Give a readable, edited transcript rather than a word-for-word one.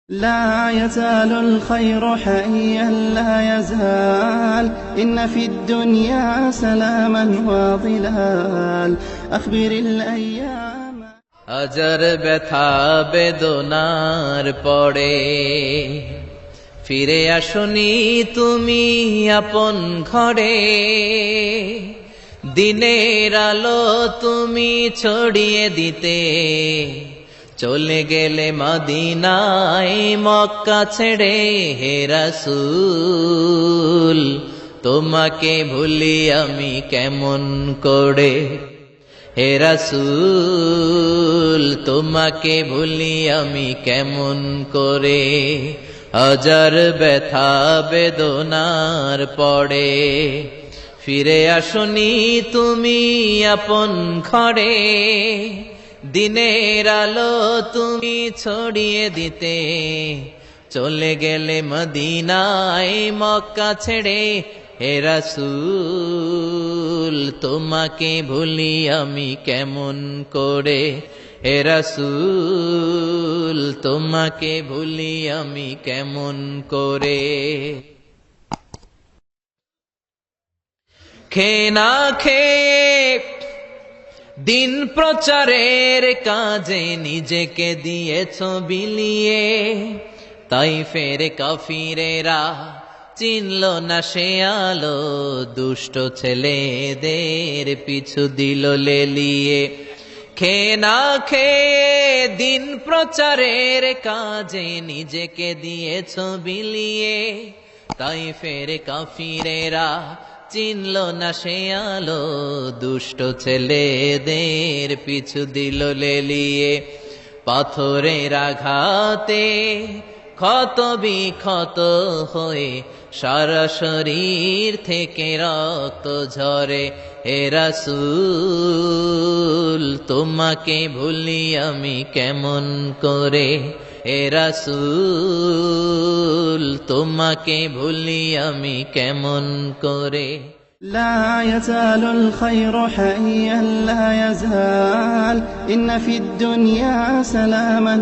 لا يزال الخير حيا لا يزال إن في الدنيا سلاما وظلال أخبر الأيام হাজার ব্যথা বেদনার পরে ফিরে আসনি তুমি আপন ঘরে। দিনের আলো তুমি ছড়িয়ে দিতে চলে গেলে মদিনায় মক্কা ছেড়ে। হে রাসূল তোমাকে ভুলি আমি কেমন করে। হে রাসূল তোমাকে ভুলি আমি কেমন করে। হাজার ব্যথা বেদনার পরে ফিরে আসনি তুমি আপন ঘরে। দিনের আলো তুমি ছড়িয়ে দিতে চলে গেলে মদিনায় মক্কা ছেড়ে। হে রাসূল তোমাকে ভুলি আমি কেমন করে। হে রাসূল তোমাকে ভুলি আমি কেমন করে। খেয়ে না খেয়ে দিন প্রচারের কাজে নিজেকে দিয়েছ বিলিয়ে। তাইফের কাফিরেরা চিনল না সে আলো, দুষ্ট ছেলেদের পিছু দিল লেলিয়ে। খেয়ে না খেয়ে দিন প্রচারের কাজে নিজেকে দিয়েছ বিলিয়ে। তাইফের কাফিরেরা চিনল না সে আলো, দুষ্ট ছেলেদের পিছু দিল লেলিয়ে। পাথরের আঘাতে ক্ষত বিক্ষত হয়ে সারা শরীর থেকে রক্ত ঝরে। হে রাসূল তোমাকে ভুলি আমি কেমন করে। হে রাসূল তোমাকে ভুলি আমি কেমন করে। لا يزال الخير حيا لا يزال إن في الدنيا سلاما